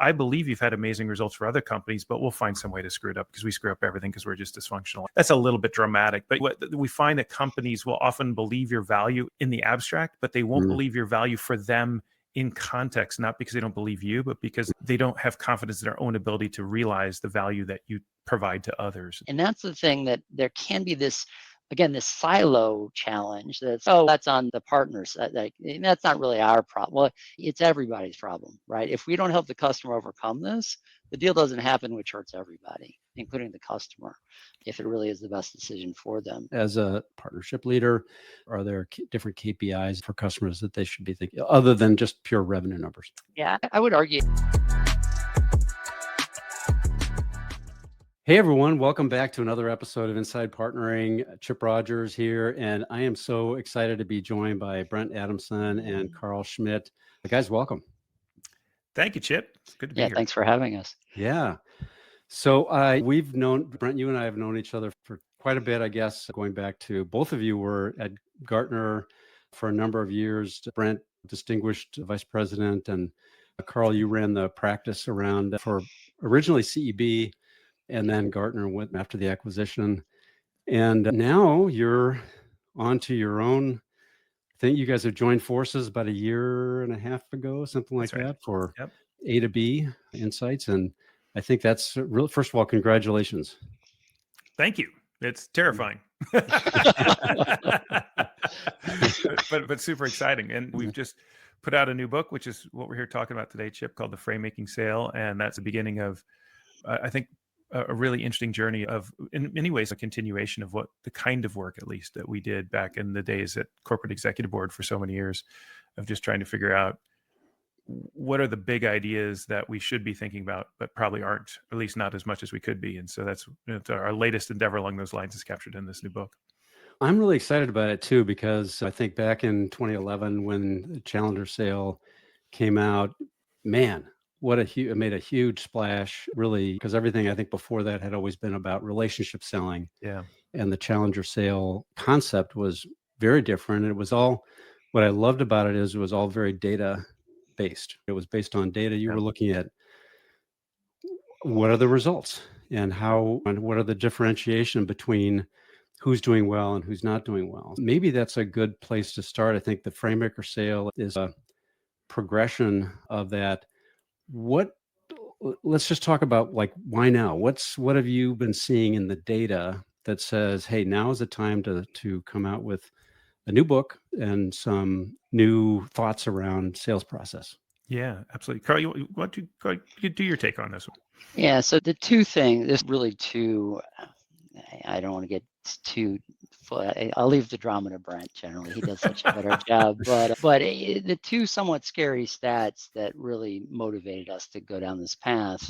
I believe you've had amazing results for other companies, but we'll find some way to screw it up because we screw up everything because we're just dysfunctional. That's a little bit dramatic, but what we find that companies will often believe your value in the abstract, but they won't believe your value for them in context, not because they don't believe you, but because they don't have confidence in their own ability to realize the value that you provide to others. And that's the thing, that there can be this, again, this silo challenge that's on the partners. That's not really our problem. Well, it's everybody's problem, right? If we don't help the customer overcome this, the deal doesn't happen, which hurts everybody, including the customer, if it really is the best decision for them. As a partnership leader, are there different KPIs for customers that they should be thinking, other than just pure revenue numbers? Yeah, I would argue. Hey everyone, welcome back to another episode of Inside Partnering. Chip Rogers here, and I am so excited to be joined by Brent Adamson and Karl Schmidt. Guys, welcome. Thank you, Chip. It's good to be here. Yeah, thanks for having us. Yeah. So we've known, Brent, you and I have known each other for quite a bit, I guess, going back to, both of you were at Gartner for a number of years. Brent, distinguished vice president, and Karl, you ran the practice around for originally CEB, and then Gartner went after the acquisition. And now you're on to your own. I think you guys have joined forces about 1.5 years ago, something like that, for A to B Insights. And I think that's real. First of all, congratulations. Thank you. It's terrifying, but super exciting. And we've just put out a new book, which is what we're here talking about today, Chip, called The Framemaking Sale. And that's the beginning of, I think, a really interesting journey of, in many ways, a continuation of what the kind of work, at least, that we did back in the days at Corporate Executive Board for so many years, of just trying to figure out what are the big ideas that we should be thinking about, but probably aren't, at least not as much as we could be. And so that's our latest endeavor along those lines is captured in this new book. I'm really excited about it too, because I think back in 2011, when the Challenger sale came out, man, it made a huge splash, really, because everything I think before that had always been about relationship selling. Yeah. And the Challenger sale concept was very different. It was all, what I loved about it is it was all very data based. It was based on data. You were looking at what are the results and what are the differentiation between who's doing well and who's not doing well. Maybe that's a good place to start. I think the Framemaker sale is a progression of that. Let's just talk about, like, why now? What have you been seeing in the data that says, hey, now is the time to come out with a new book and some new thoughts around sales process? Yeah, absolutely. Karl, you do your take on this one? Yeah, so the two things, there's really two, I don't want to get too, I'll leave the drama to Brent. Generally, he does such a better job. But the two somewhat scary stats that really motivated us to go down this path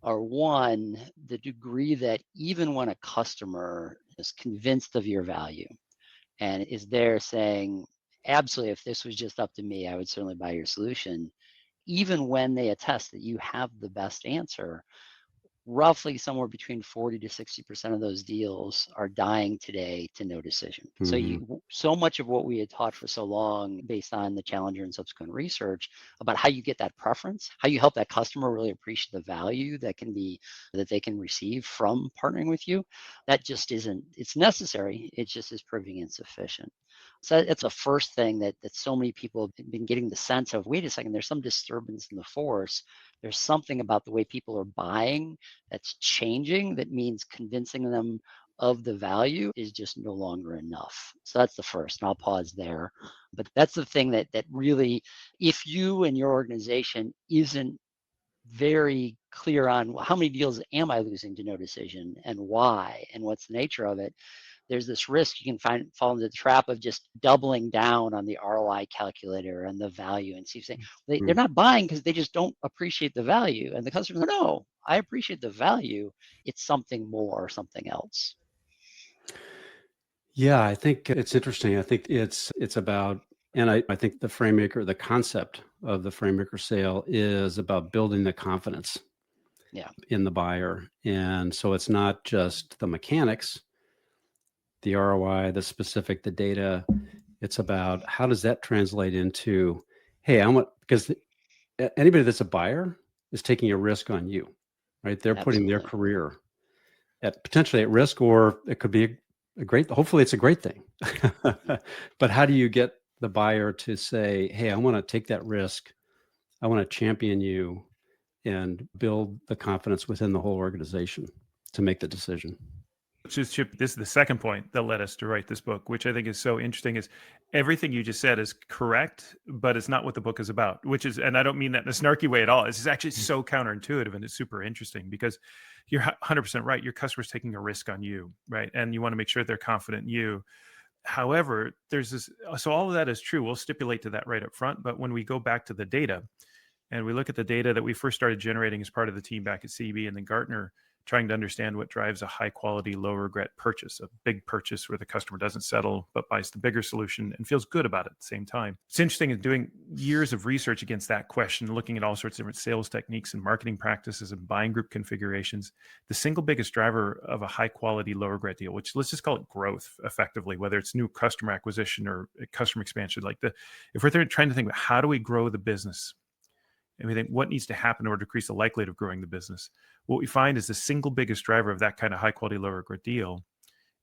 are, one, the degree that even when a customer is convinced of your value and is there saying, absolutely, if this was just up to me, I would certainly buy your solution, even when they attest that you have the best answer, roughly somewhere between 40 to 60% of those deals are dying today to no decision. Mm-hmm. So much of what we had taught for so long, based on the Challenger and subsequent research about how you get that preference, how you help that customer really appreciate the value that they can receive from partnering with you, that just isn't, it's necessary. It just is proving insufficient. So that's the first thing that so many people have been getting the sense of, wait a second, there's some disturbance in the force. There's something about the way people are buying that's changing, that means convincing them of the value is just no longer enough. So that's the first, and I'll pause there. But that's the thing that really, if you and your organization isn't very clear on how many deals am I losing to no decision and why and what's the nature of it, there's this risk you can fall into the trap of just doubling down on the ROI calculator and the value, and see, saying they're not buying because they just don't appreciate the value. And the customer, no, I appreciate the value. It's something more, something else. Yeah, I think it's interesting. I think it's about, and I think the concept of the Framemaker sale is about building the confidence in the buyer. And so it's not just the mechanics, the ROI, the data. It's about how does that translate into, hey, because anybody that's a buyer is taking a risk on you, right? They're putting their Absolutely. career potentially at risk, or it could be a great, hopefully it's a great thing. But how do you get the buyer to say, hey, I want to take that risk. I want to champion you and build the confidence within the whole organization to make the decision? Chip, this is the second point that led us to write this book, which I think is so interesting, is everything you just said is correct, but it's not what the book is about, which is, and I don't mean that in a snarky way at all. It's actually so counterintuitive, and it's super interesting because you're 100% right. Your customer's taking a risk on you, right? And you want to make sure they're confident in you. However, there's this, so all of that is true. We'll stipulate to that right up front. But when we go back to the data and we look at the data that we first started generating as part of the team back at CB and then Gartner, trying to understand what drives a high quality, low regret purchase, a big purchase where the customer doesn't settle, but buys the bigger solution and feels good about it at the same time. It's interesting in doing years of research against that question, looking at all sorts of different sales techniques and marketing practices and buying group configurations. The single biggest driver of a high quality, low regret deal, which let's just call it growth effectively, whether it's new customer acquisition or customer expansion, if we're trying to think about how do we grow the business, and we think what needs to happen in order to increase the likelihood of growing the business, what we find is the single biggest driver of that kind of high quality, low regret deal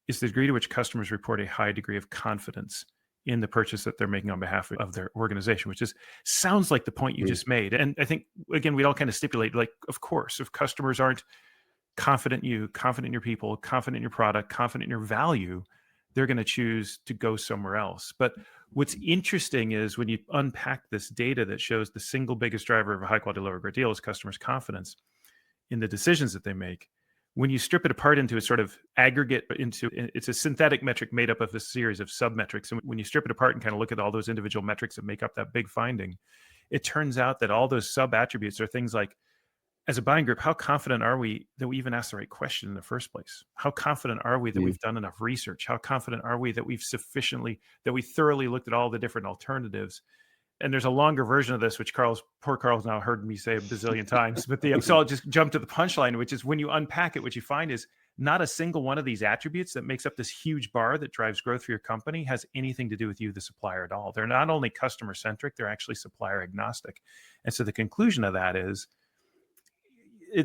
is the degree to which customers report a high degree of confidence in the purchase that they're making on behalf of their organization, which sounds like the point you just made. And I think, again, we'd all kind of stipulate, like, of course, if customers aren't confident in you, confident in your people, confident in your product, confident in your value, they're going to choose to go somewhere else. But what's interesting is when you unpack this data that shows the single biggest driver of a high quality, low regret deal is customers' confidence in the decisions that they make. When you strip it apart into a sort of aggregate, it's a synthetic metric made up of a series of sub-metrics. And when you strip it apart and kind of look at all those individual metrics that make up that big finding, it turns out that all those sub-attributes are things like, as a buying group, how confident are we that we even asked the right question in the first place? How confident are we that we've done enough research? How confident are we that we thoroughly looked at all the different alternatives? And there's a longer version of this, which poor Karl's now heard me say a bazillion times. But so I'll just jump to the punchline, which is when you unpack it, what you find is not a single one of these attributes that makes up this huge bar that drives growth for your company has anything to do with you, the supplier, at all. They're not only customer centric, they're actually supplier agnostic. And so the conclusion of that is,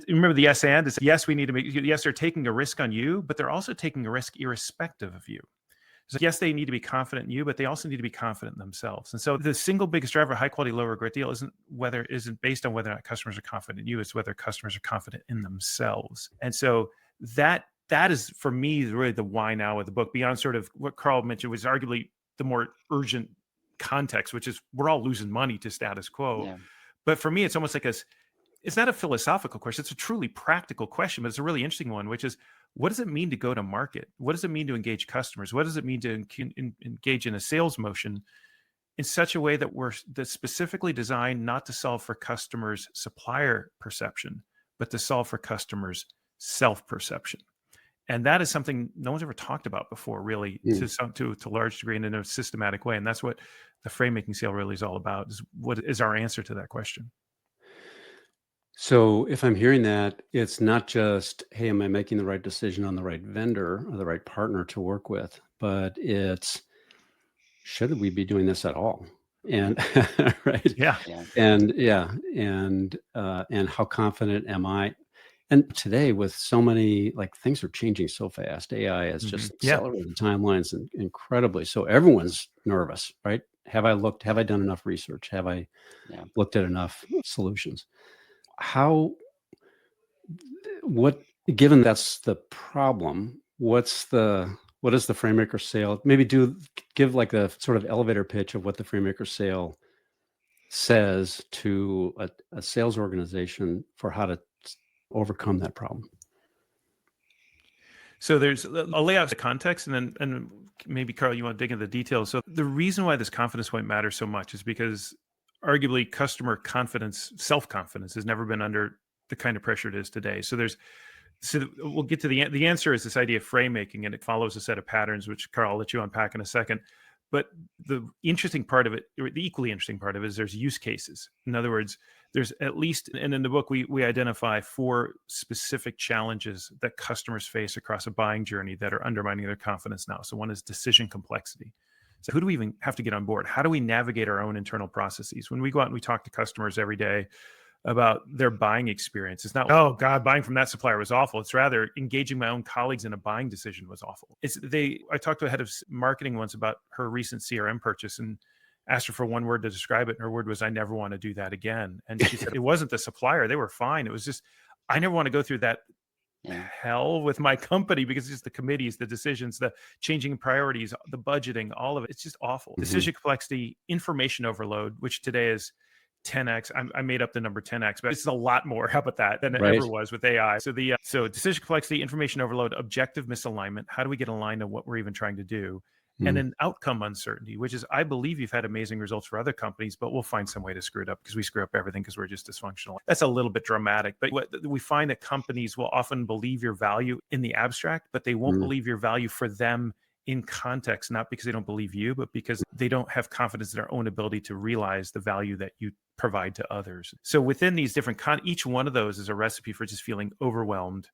remember the yes and is, yes, they're taking a risk on you, but they're also taking a risk irrespective of you. So yes, they need to be confident in you, but they also need to be confident in themselves. And so the single biggest driver of high quality, low regret deal isn't based on whether or not customers are confident in you, it's whether customers are confident in themselves. And so that is, for me, really the why now of the book, beyond sort of what Karl mentioned was arguably the more urgent context, which is we're all losing money to status quo. Yeah. But for me, it's almost like it's not a philosophical question. It's a truly practical question, but it's a really interesting one, which is, what does it mean to go to market? What does it mean to engage customers? What does it mean to engage in a sales motion in such a way that's specifically designed not to solve for customers' supplier perception, but to solve for customers' self-perception? And that is something no one's ever talked about before, really, to a large degree and in a systematic way. And that's what the Framemaking Sale really is all about, is what is our answer to that question. So if I'm hearing that, it's not just, hey, am I making the right decision on the right vendor or the right partner to work with, but it's, should we be doing this at all? And right. Yeah. And and how confident am I? And today, with so many, like, things are changing so fast. AI has just accelerated timelines incredibly. So everyone's nervous, right? Have I done enough research? Have I looked at enough solutions? Given that's the problem, what is the Framemaker Sale? Maybe give like a sort of elevator pitch of what the Framemaker Sale says to a sales organization for how to overcome that problem. So I'll lay out the context, and maybe Karl, you want to dig into the details. So the reason why this confidence point matters so much is because arguably customer confidence, self-confidence, has never been under the kind of pressure it is today. So we'll get to the answer is this idea of frame making, and it follows a set of patterns, which Karl, I'll let you unpack in a second. But the interesting part of it, or the equally interesting part of it, is there's use cases. In other words, there's at least, and in the book, we identify 4 specific challenges that customers face across a buying journey that are undermining their confidence now. So one is decision complexity. So who do we even have to get on board? How do we navigate our own internal processes? When we go out and we talk to customers every day, about their buying experience. It's not, oh God, buying from that supplier was awful. It's rather engaging my own colleagues in a buying decision was awful. I talked to a head of marketing once about her recent CRM purchase and asked her for one word to describe it. And her word was, I never want to do that again. And she said, it wasn't the supplier. They were fine. It was just, I never want to go through that hell with my company because it's just the committees, the decisions, the changing priorities, the budgeting, all of it. It's just awful. Decision complexity, information overload, which today is 10x. I made up the number 10x, but it's a lot more. How about that than it ever was with AI? So decision complexity, information overload, objective misalignment. How do we get aligned on what we're even trying to do? And then outcome uncertainty, which is, I believe you've had amazing results for other companies, but we'll find some way to screw it up because we screw up everything because we're just dysfunctional. That's a little bit dramatic, but what we find that companies will often believe your value in the abstract, but they won't believe your value for them in context, not because they don't believe you, but because they don't have confidence in their own ability to realize the value that you provide to others. So within these different, each one of those is a recipe for just feeling overwhelmed,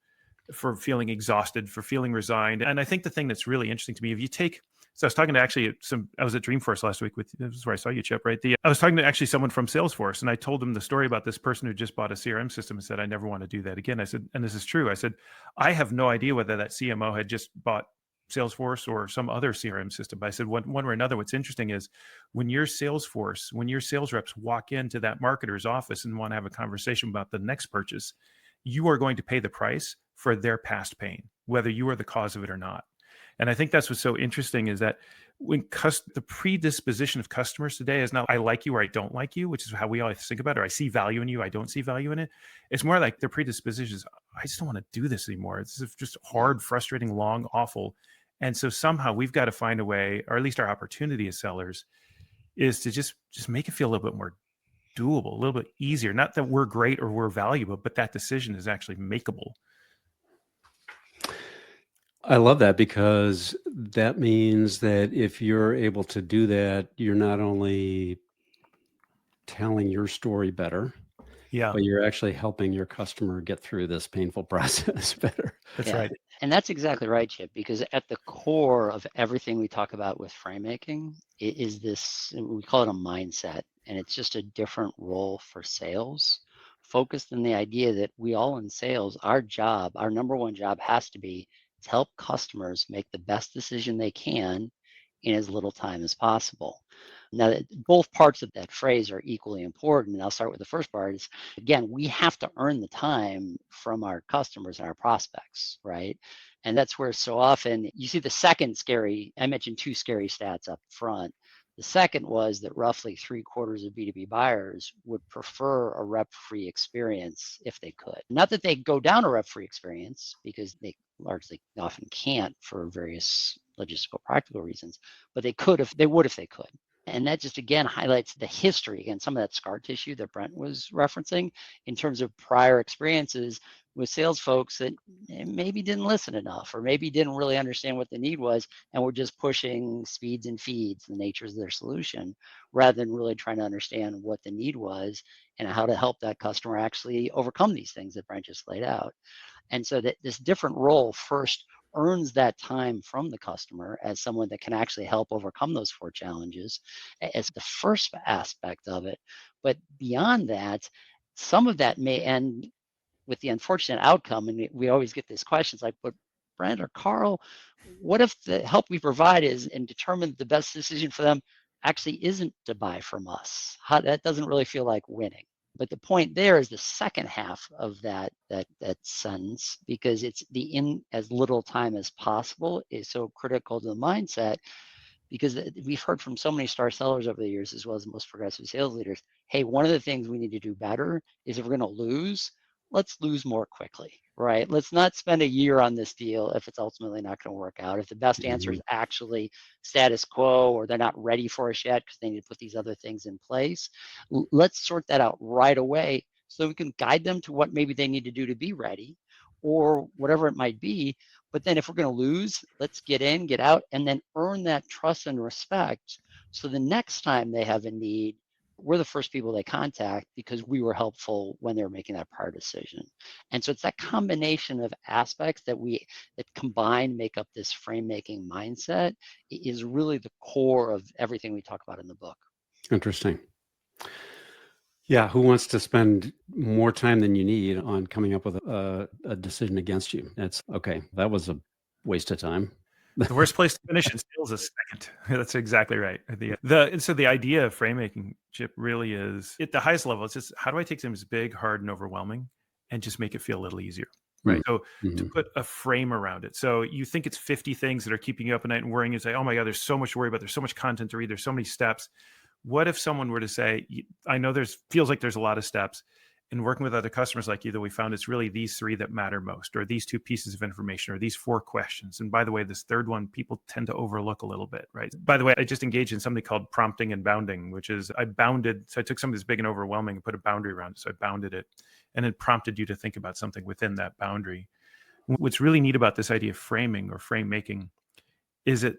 for feeling exhausted, for feeling resigned. And I think the thing that's really interesting to me, if you take, so I was talking to I was at Dreamforce last week this is where I saw you, Chip, right? I was talking to actually someone from Salesforce, and I told them the story about this person who just bought a CRM system and said, I never want to do that again. I said, and this is true. I said, I have no idea whether that CMO had just bought Salesforce or some other CRM system. But I said, one way or another, what's interesting is when your sales reps walk into that marketer's office and want to have a conversation about the next purchase, you are going to pay the price for their past pain, whether you are the cause of it or not. And I think that's what's so interesting is that when the predisposition of customers today is not I like you or I don't like you, which is how we always think about it, or I see value in you, I don't see value in it. It's more like their predisposition is, I just don't want to do this anymore. It's just hard, frustrating, long, awful. And so somehow we've got to find a way, or at least our opportunity as sellers, is to just make it feel a little bit more doable, a little bit easier. Not that we're great or we're valuable, but that decision is actually makeable. I love that because that means that if you're able to do that, you're not only telling your story better, but you're actually helping your customer get through this painful process better. That's right. And that's exactly right, Chip, because at the core of everything we talk about with Framemaking is this, we call it a mindset, and it's just a different role for sales, focused on the idea that we all in sales, our number one job has to be to help customers make the best decision they can in as little time as possible. Now, both parts of that phrase are equally important. And I'll start with the first part is, again, we have to earn the time from our customers and our prospects, right? And that's where so often you see the second scary, I mentioned two scary stats up front. The second was that roughly 3/4 of B2B buyers would prefer a rep-free experience if they could. Not that they go down a rep-free experience because they largely often can't for various logistical practical reasons, but they would if they could. And that just again highlights the history, again, some of that scar tissue that Brent was referencing in terms of prior experiences with sales folks that maybe didn't listen enough or maybe didn't really understand what the need was and were just pushing speeds and feeds, the natures of their solution, rather than really trying to understand what the need was and how to help that customer actually overcome these things that Brent just laid out. And so that this different role first earns that time from the customer as someone that can actually help overcome those 4 challenges as the first aspect of it. But beyond that, some of that may end with the unfortunate outcome. And we always get these questions like, but Brent or Karl, what if the help we provide is and determine the best decision for them actually isn't to buy from us? That doesn't really feel like winning. But the point there is the second half of that sentence, because it's the in as little time as possible is so critical to the mindset, because we've heard from so many star sellers over the years, as well as most progressive sales leaders, hey, one of the things we need to do better is if we're going to lose, let's lose more quickly, right? Let's not spend a year on this deal if it's ultimately not going to work out. If the best answer is actually status quo or they're not ready for us yet because they need to put these other things in place, let's sort that out right away so we can guide them to what maybe they need to do to be ready or whatever it might be. But then if we're going to lose, let's get in, get out, and then earn that trust and respect. So the next time they have a need, we're the first people they contact because we were helpful when they were making that prior decision. And so it's that combination of aspects that combined make up this frame making mindset is really the core of everything we talk about in the book. Interesting. Yeah, who wants to spend more time than you need on coming up with a decision against you? That's okay. That was a waste of time. The worst place to finish in sales is second. That's exactly right. And so the idea of frame making, Chip, really is at the highest level. It's just how do I take something that's big, hard, and overwhelming, and just make it feel a little easier, right? So to Mm-hmm. put a frame around it. So you think it's 50 things that are keeping you up at night and worrying. You say, oh my God, there's so much to worry about. There's so much content to read. There's so many steps. What if someone were to say, I know feels like there's a lot of steps. In working with other customers like you, that we found it's really these 3 that matter most, or these 2 pieces of information, or these 4 questions. And by the way, this third one, people tend to overlook a little bit, right? By the way, I just engaged in something called prompting and bounding, which is I took something that's big and overwhelming and put a boundary around it. So I bounded it, and it prompted you to think about something within that boundary. What's really neat about this idea of framing or frame making is it,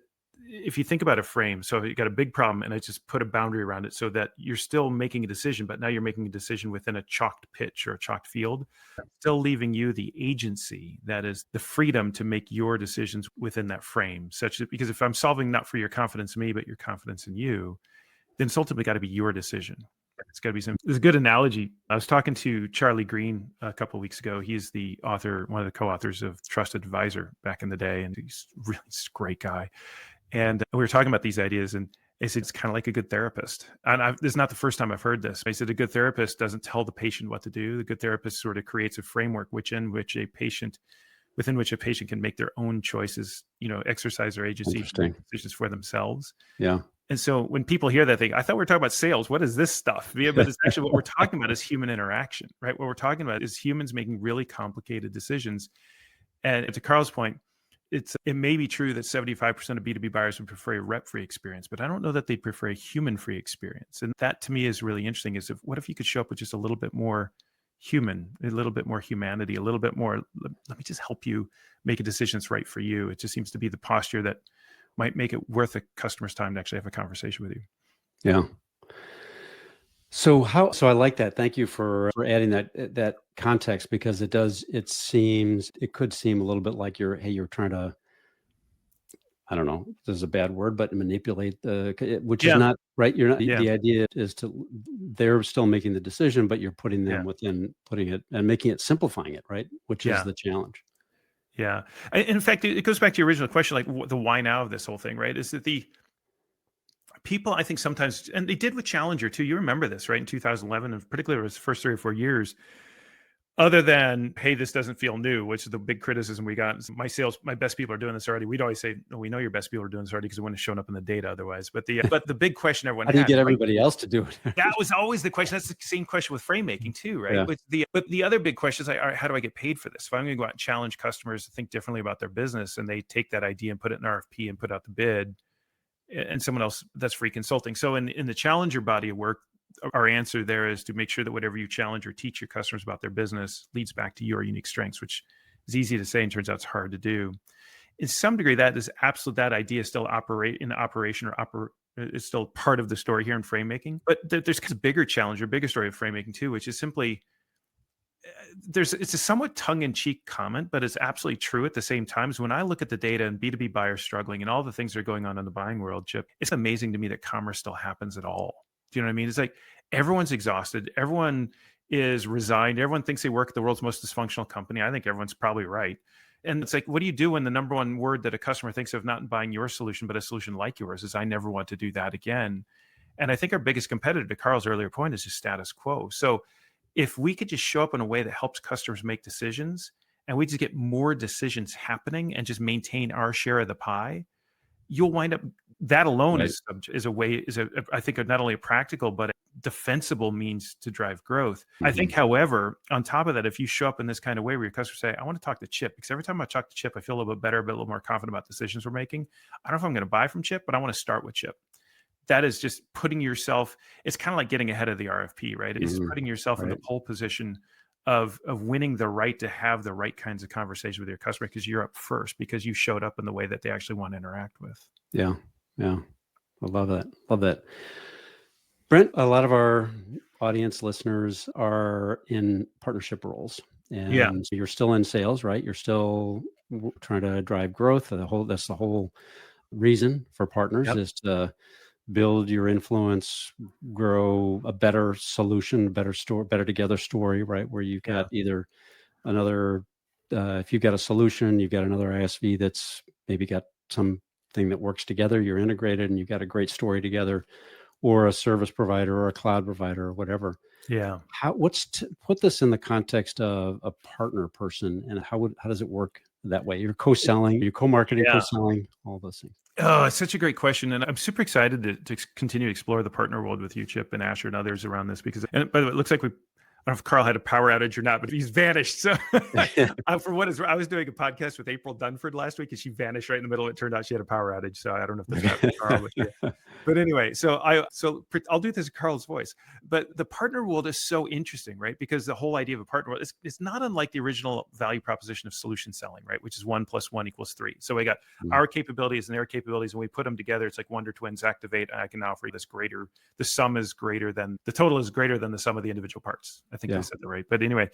if you think about a frame, so you got a big problem and I just put a boundary around it so that you're still making a decision, but now you're making a decision within a chalked pitch or a chalked field, still leaving you the agency, that is the freedom to make your decisions within that frame, such that, because if I'm solving not for your confidence in me, but your confidence in you, then it's ultimately got to be your decision. It's got to be some. There's a good analogy. I was talking to Charlie Green a couple of weeks ago. He's the author, one of the co-authors of Trusted Advisor back in the day, and he's really a great guy. And we were talking about these ideas, and I said, it's kind of like a good therapist. And this is not the first time I've heard this. I said, a good therapist doesn't tell the patient what to do. The good therapist sort of creates a framework within which a patient can make their own choices, exercise their agency, make decisions for themselves. Yeah. And so when people hear that, I thought we were talking about sales. What is this stuff? Yeah, but it's actually what we're talking about is human interaction, right? What we're talking about is humans making really complicated decisions. And to Karl's point, it may be true that 75% of B2B buyers would prefer a rep-free experience, but I don't know that they'd prefer a human-free experience. And that to me is really interesting, is what if you could show up with just a little bit more human, a little bit more humanity, a little bit more, let me just help you make a decision that's right for you. It just seems to be the posture that might make it worth a customer's time to actually have a conversation with you. Yeah. So I like that. Thank you for adding that context, because it could seem a little bit like you're trying to, I don't know, this is a bad word, but manipulate which is not right. You're not, the idea is they're still making the decision, but you're putting them within, putting it and making it, simplifying it, right? Which is the challenge. Yeah. In fact, it goes back to your original question, like the why now of this whole thing, right? Is that the people, I think sometimes, and they did with Challenger too. You remember this, right? In 2011, and particularly it was the first 3 or 4 years, other than, hey, this doesn't feel new, which is the big criticism we got. My best people are doing this already. We'd always say, no, we know your best people are doing this already because it wouldn't have shown up in the data otherwise. But the big question everyone had, how do you get right? everybody else to do it? That was always the question. That's the same question with frame making too, right? Yeah. But the other big question is, all right, how do I get paid for this? If I'm going to go out and challenge customers to think differently about their business, and they take that idea and put it in RFP and put out the bid, and someone else, that's free consulting. So in the Challenger body of work, our answer there is to make sure that whatever you challenge or teach your customers about their business leads back to your unique strengths, which is easy to say and turns out it's hard to do. In some degree, that idea still operate in operation or is still part of the story here in frame making. But there's a bigger challenge or bigger story of frame making too, which is simply, it's a somewhat tongue-in-cheek comment, but it's absolutely true at the same time. So when I look at the data and B2B buyers struggling and all the things that are going on in the buying world, Chip, it's amazing to me that commerce still happens at all. Do you know what I mean? It's like everyone's exhausted. Everyone is resigned. Everyone thinks they work at the world's most dysfunctional company. I think everyone's probably right. And it's like, what do you do when the number one word that a customer thinks of not buying your solution, but a solution like yours is, I never want to do that again. And I think our biggest competitor, to Karl's earlier point, is just status quo. So if we could just show up in a way that helps customers make decisions, and we just get more decisions happening and just maintain our share of the pie, you'll wind up, that alone is I think not only a practical, but a defensible means to drive growth. Mm-hmm. I think, however, on top of that, if you show up in this kind of way where your customers say, I want to talk to Chip, because every time I talk to Chip, I feel a little bit better, a little more confident about decisions we're making. I don't know if I'm going to buy from Chip, but I want to start with Chip. That is just putting yourself, it's kind of like getting ahead of the RFP, right? It's putting yourself in the pole position of winning the right to have the right kinds of conversation with your customer, because you're up first, because you showed up in the way that they actually want to interact with. Yeah. Yeah. I love that. Love that. Brent, a lot of our audience listeners are in partnership roles, and so you're still in sales, right? You're still trying to drive growth. That's the whole reason for partners is to build your influence, grow a better solution, better together story, right? Where you've got either another, if you've got a solution, you've got another ISV that's maybe got something that works together, you're integrated and you've got a great story together, or a service provider or a cloud provider or whatever. Yeah. Put this in the context of a partner person, and how does it work that way? You're co-selling, you're co-marketing, co-selling, all those things. Oh, it's such a great question. And I'm super excited to continue to explore the partner world with you, Chip, and Asher and others around this, because, and by the way, it looks like I don't know if Karl had a power outage or not, but he's vanished. So for what is, I was doing a podcast with April Dunford last week and she vanished right in the middle. It turned out she had a power outage. So I don't know if that's happened to Karl, but yeah. But anyway, so I'll do this in Karl's voice. But the partner world is so interesting, right? Because the whole idea of a partner world is not unlike the original value proposition of solution selling, right? Which is 1 + 1 = 3. So we got our capabilities and their capabilities, and we put them together. It's like Wonder Twins activate, and I can offer you this greater. The sum is greater than the total is greater than the sum of the individual parts. I think I said that right. But anyway,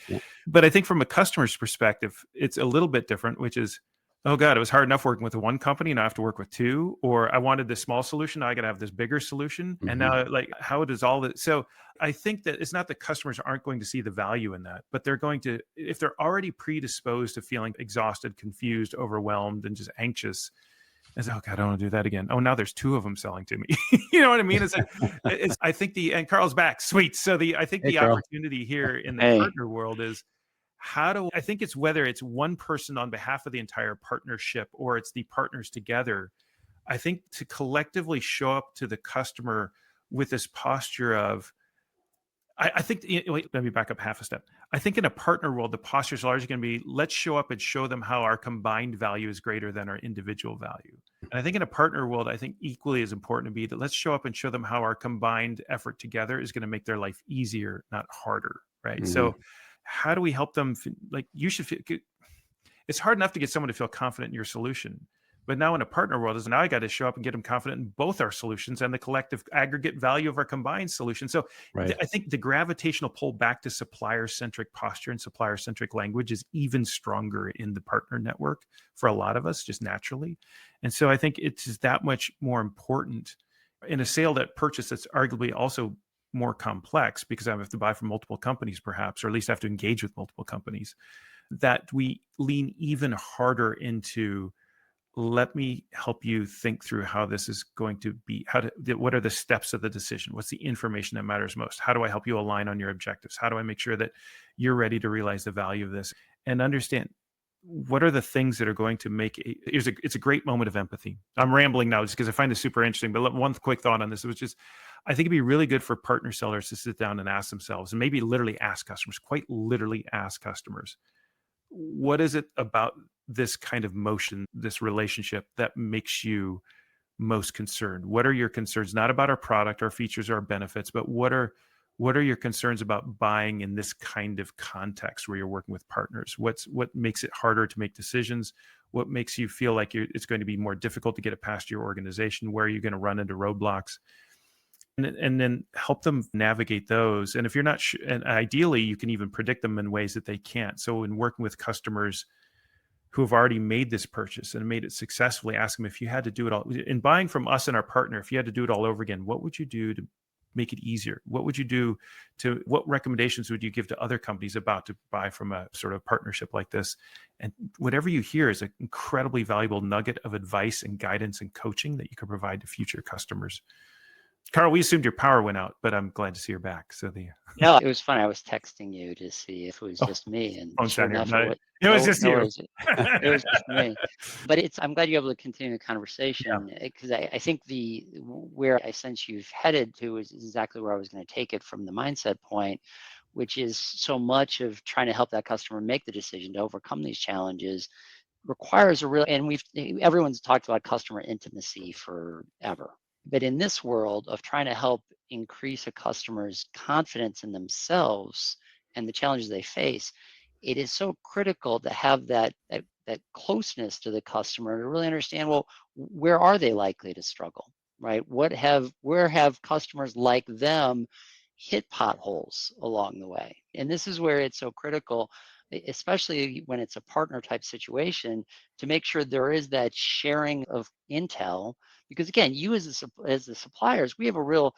but I think from a customer's perspective, it's a little bit different, which is, oh God, it was hard enough working with one company. Now I have to work with two, or I wanted this small solution. Now I got to have this bigger solution. And now, like, how does all that? So I think that it's not that customers aren't going to see the value in that, but they're going to, if they're already predisposed to feeling exhausted, confused, overwhelmed, and just anxious, it's, oh God, I don't want to do that again. Oh, now there's two of them selling to me. You know what I mean? It's like, I think and Karl's back. Sweet. So I think the opportunity here in the partner world is, I think it's whether it's one person on behalf of the entire partnership or it's the partners together. I think to collectively show up to the customer with this posture of, I think, wait, let me back up half a step. I think in a partner world, the posture is largely going to be, let's show up and show them how our combined value is greater than our individual value. And I think in a partner world, I think equally as important to be that let's show up and show them how our combined effort together is going to make their life easier, not harder, right? So how do we help them? Like, you should feel, it's hard enough to get someone to feel confident in your solution. But now in a partner world, now I got to show up and get them confident in both our solutions and the collective aggregate value of our combined solution. So I think the gravitational pull back to supplier-centric posture and supplier-centric language is even stronger in the partner network for a lot of us, just naturally. And so I think it's just that much more important in a sale that purchase that's arguably also more complex, because I have to buy from multiple companies perhaps, or at least have to engage with multiple companies, that we lean even harder into, let me help you think through how this is going to be, what are the steps of the decision? What's the information that matters most? How do I help you align on your objectives? How do I make sure that you're ready to realize the value of this and understand what are the things that are going to make it's a great moment of empathy. I'm rambling now just because I find this super interesting, but one quick thought on this, which is, I think it'd be really good for partner sellers to sit down and ask themselves, and maybe literally ask customers, quite literally ask customers, what is it about this kind of motion, this relationship, that makes you most concerned? What are your concerns? Not about our product, our features, or our benefits, but what are your concerns about buying in this kind of context where you're working with partners? What makes it harder to make decisions? What makes you feel like it's going to be more difficult to get it past your organization? Where are you going to run into roadblocks? And then help them navigate those. And if you're not sure, and ideally you can even predict them in ways that they can't. So in working with customers who have already made this purchase and made it successfully, ask them, if you had to do it all in buying from us and our partner, if you had to do it all over again, what would you do to make it easier? What would you do what recommendations would you give to other companies about to buy from a sort of partnership like this? And whatever you hear is an incredibly valuable nugget of advice and guidance and coaching that you can provide to future customers. Karl, we assumed your power went out, but I'm glad to see you're back. So No, it was fun. I was texting you to see if it was just me, and sure enough, it was just you. It was just me. But I'm glad you're able to continue the conversation, because I think where I sense you've headed to is exactly where I was going to take it from the mindset point, which is so much of trying to help that customer make the decision to overcome these challenges requires and everyone's talked about customer intimacy forever. But in this world of trying to help increase a customer's confidence in themselves and the challenges they face, it is so critical to have that closeness to the customer to really understand, well, where are they likely to struggle, right? Where have customers like them hit potholes along the way? And this is where it's so critical. especially when it's a partner type situation, to make sure there is that sharing of intel. Because again, you as the suppliers, we have a real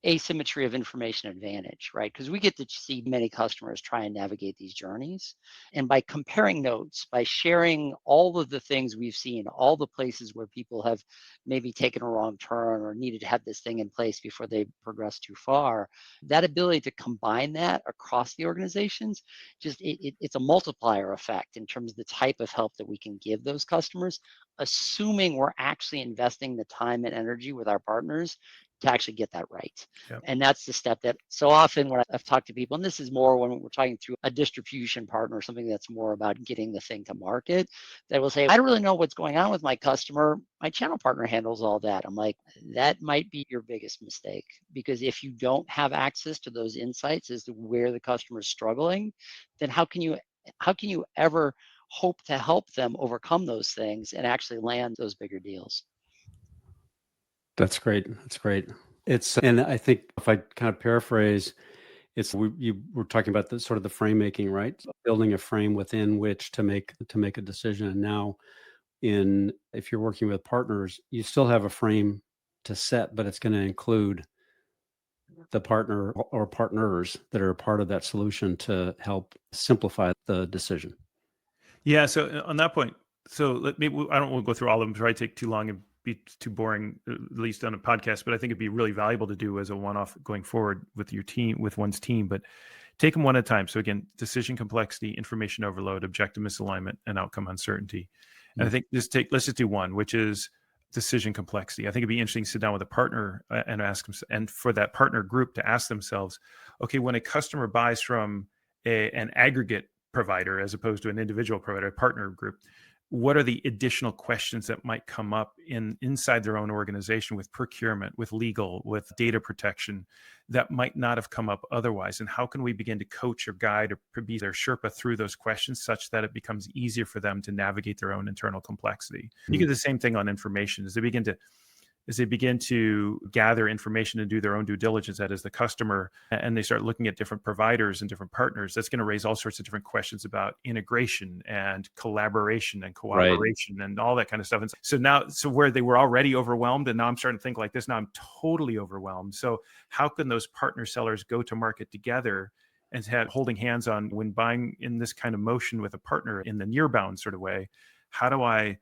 asymmetry of information advantage, right? Because we get to see many customers try and navigate these journeys. And by comparing notes, by sharing all of the things we've seen, all the places where people have maybe taken a wrong turn or needed to have this thing in place before they progress too far, that ability to combine that across the organizations, just it's a multiplier effect in terms of the type of help that we can give those customers, assuming we're actually investing the time and energy with our partners to actually get that right. Yep. And that's the step that so often when I've talked to people, and this is more when we're talking through a distribution partner or something that's more about getting the thing to market, they will say, I don't really know what's going on with my customer. My channel partner handles all that. I'm like, that might be your biggest mistake, because if you don't have access to those insights as to where the customer is struggling, then how can you ever hope to help them overcome those things and actually land those bigger deals? That's great. That's great. And I think if I kind of paraphrase, you were talking about the sort of the frame making, right? Building a frame within which to make a decision. And now, if you're working with partners, you still have a frame to set, but it's going to include the partner or partners that are a part of that solution to help simplify the decision. Yeah. So on that point, maybe I don't want to go through all of them, try to take too long and be too boring, at least on a podcast, but I think it'd be really valuable to do as a one-off going forward with your team, with one's team, but take them one at a time. So again, decision complexity, information overload, objective misalignment, and outcome uncertainty. And I think let's just do one, which is decision complexity. I think it'd be interesting to sit down with a partner and ask them, and for that partner group to ask themselves, okay, when a customer buys from an aggregate provider as opposed to an individual provider, a partner group, what are the additional questions that might come up inside their own organization with procurement, with legal, with data protection that might not have come up otherwise? And how can we begin to coach or guide or be their Sherpa through those questions such that it becomes easier for them to navigate their own internal complexity? You get the same thing on information as they begin to gather information and do their own due diligence, that is the customer, and they start looking at different providers and different partners, that's going to raise all sorts of different questions about integration and collaboration and cooperation and all that kind of stuff. And so where they were already overwhelmed, and now I'm starting to think like this, now I'm totally overwhelmed. So how can those partner sellers go to market together and holding hands on when buying in this kind of motion with a partner in the near bound sort of way? How do I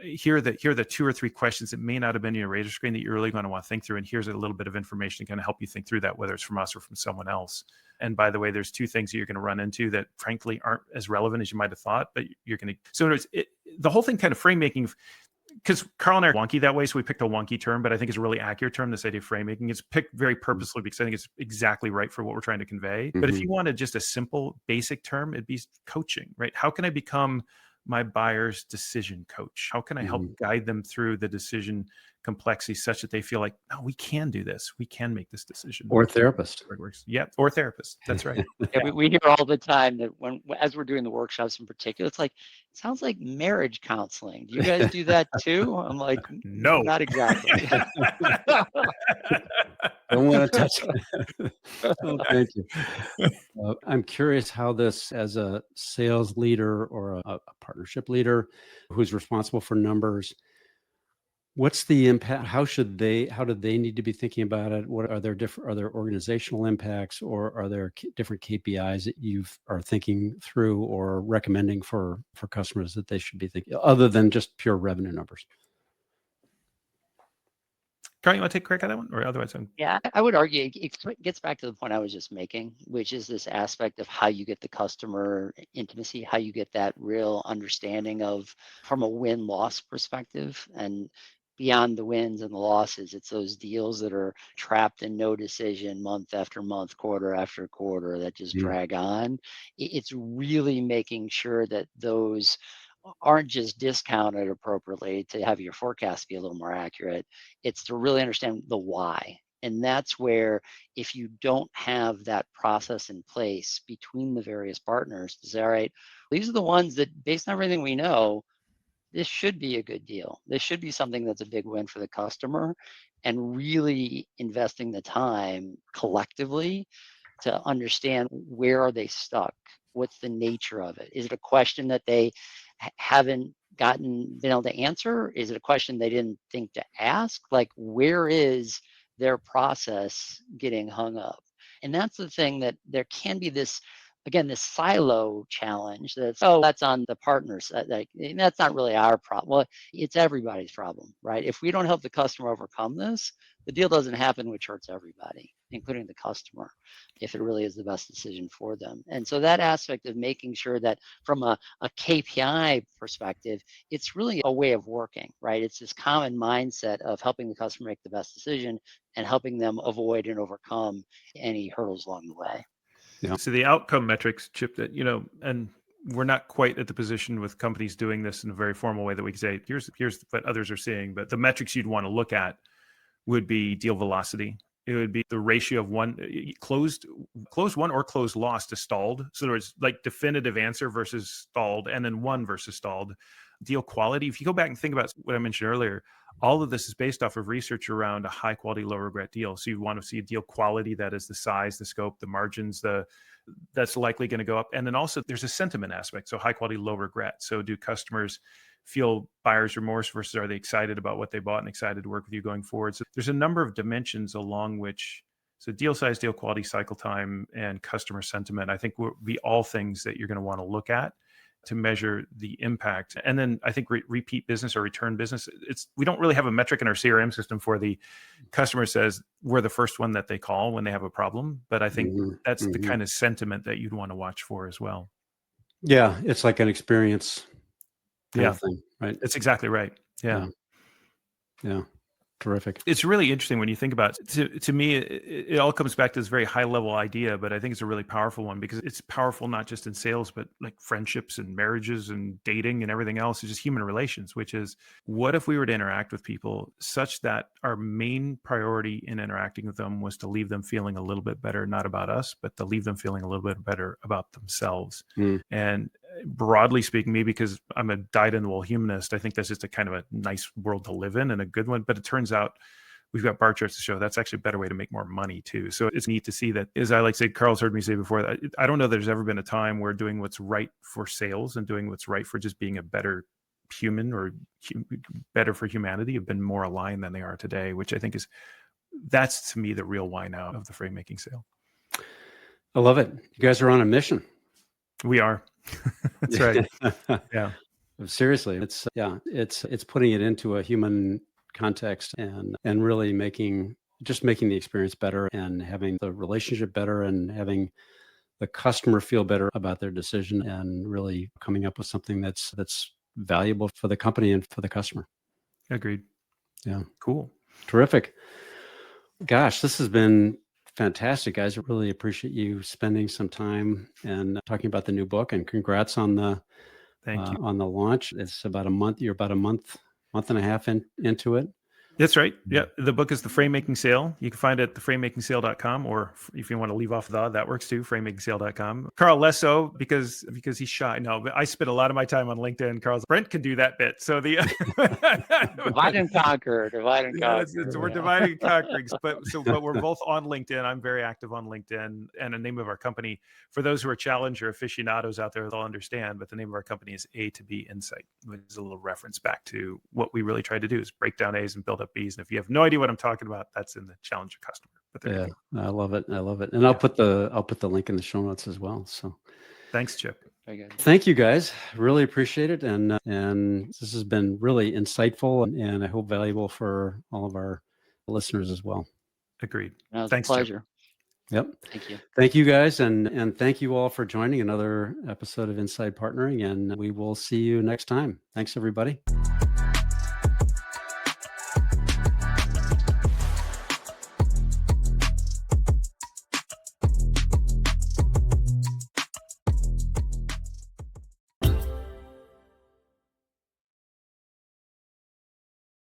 here are the 2 or 3 questions that may not have been in your radar screen that you're really going to want to think through, and here's a little bit of information to kind of help you think through that, whether it's from us or from someone else. And by the way, there's 2 things that you're going to run into that frankly aren't as relevant as you might have thought, but you're going to. So the whole thing kind of frame making, because Karl and I are wonky that way, so we picked a wonky term, but I think it's a really accurate term. This idea of frame making is picked very purposely because I think it's exactly right for what we're trying to convey. But if you wanted just a simple basic term, it'd be coaching, right? How can I become my buyer's decision coach? How can I help guide them through the decision complexity such that they feel like, no, we can do this. We can make this decision. Or therapist. Yeah, or therapist. That's right. Yeah, we hear all the time that as we're doing the workshops in particular, it's like, it sounds like marriage counseling. Do you guys do that too? I'm like, no, not exactly. Don't want to touch it. Oh, thank you. I'm curious how this, as a sales leader or a partnership leader who's responsible for numbers, what's the impact? How do they need to be thinking about it? Are there organizational impacts, or are there different KPIs that you are thinking through or recommending for customers that they should be thinking, other than just pure revenue numbers? Karl, you want to take a crack at that one, or otherwise Yeah, I would argue it gets back to the point I was just making, which is this aspect of how you get the customer intimacy, how you get that real understanding of, from a win-loss perspective, and beyond the wins and the losses, it's those deals that are trapped in no decision month after month, quarter after quarter, that just drag on. It's really making sure that those aren't just discounted appropriately to have your forecast be a little more accurate. It's to really understand the why. And that's where, if you don't have that process in place between the various partners to say, all right, these are the ones that, based on everything we know, this should be a good deal. This should be something that's a big win for the customer, and really investing the time collectively to understand, where are they stuck? What's the nature of it? Is it a question that they haven't been able to answer? Is it a question they didn't think to ask? Like, where is their process getting hung up? And that's the thing, that there can be this, again, this silo challenge that's, oh, that's on the partners. Like, that's not really our problem. Well, it's everybody's problem, right? If we don't help the customer overcome this, the deal doesn't happen, which hurts everybody, including the customer, if it really is the best decision for them. And so that aspect of making sure that from a KPI perspective, it's really a way of working, right? It's this common mindset of helping the customer make the best decision and helping them avoid and overcome any hurdles along the way. Yeah. So the outcome metrics, Chip, that, and we're not quite at the position with companies doing this in a very formal way that we can say, here's what others are seeing. But the metrics you'd want to look at would be deal velocity. It would be the ratio of one closed one or closed lost to stalled. So there was like definitive answer versus stalled, and then one versus stalled. Deal quality. If you go back and think about what I mentioned earlier, all of this is based off of research around a high quality, low regret deal. So you want to see a deal quality, that is the size, the scope, the margins, that's likely going to go up. And then also there's a sentiment aspect. So high quality, low regret. So do customers feel buyer's remorse versus are they excited about what they bought and excited to work with you going forward? So there's a number of dimensions along which, so deal size, deal quality, cycle time, and customer sentiment, I think will be all things that you're going to want to look at to measure the impact. And then I think repeat business or return business, we don't really have a metric in our CRM system for the customer says we're the first one that they call when they have a problem. But I think that's the kind of sentiment that you'd want to watch for as well. Yeah, it's like an experience kind Yeah. of thing, right? That's exactly right. Yeah. Yeah. Terrific. It's really interesting when you think about it. To me, it all comes back to this very high level idea, but I think it's a really powerful one because it's powerful not just in sales, but like friendships and marriages and dating and everything else. It's just human relations, which is, what if we were to interact with people such that our main priority in interacting with them was to leave them feeling a little bit better, not about us, but to leave them feeling a little bit better about themselves. And broadly speaking, maybe because I'm a dyed-in-the-wool humanist, I think that's just a kind of a nice world to live in and a good one. But it turns out we've got bar charts to show that's actually a better way to make more money too. So it's neat to see that, as I like to say, Karl's heard me say before, that I don't know there's ever been a time where doing what's right for sales and doing what's right for just being a better human or better for humanity have been more aligned than they are today, which I think that's to me the real why now of the Framemaking Sale. I love it. You guys are on a mission. We are. That's right. Yeah. Seriously, it's putting it into a human context and really making the experience better and having the relationship better and having the customer feel better about their decision and really coming up with something that's valuable for the company and for the customer. Agreed. Yeah. Cool. Terrific. Gosh, this has been fantastic, guys. I really appreciate you spending some time and talking about the new book, and congrats on the Thank you. on the launch. It's about a month. You're about a month and a half into it. That's right. Yeah. The book is The Framemaking Sale. You can find it at theframemakingsale.com, or if you want to leave off that works too, framemakingsale.com. Karl, less so because he's shy. No, but I spend a lot of my time on LinkedIn. Karl's Brent can do that bit. So the divide and conquer. We're dividing and conquering. But we're both on LinkedIn. I'm very active on LinkedIn, and the name of our company, for those who are challenger aficionados out there, they'll understand, but the name of our company is A to B Insight, which is a little reference back to what we really try to do is break down A's and build up B's. And if you have no idea what I'm talking about, that's in the challenger customer. But yeah, I love it. And I'll put the link in the show notes as well. So thanks, Chip. Very good. Thank you, guys. Really appreciate it. And this has been really insightful and I hope valuable for all of our listeners as well. Agreed. No, it's thanks, a pleasure. Chip. Yep. Thank you. Thank you, guys. And thank you all for joining another episode of Inside Partnering. And we will see you next time. Thanks, everybody.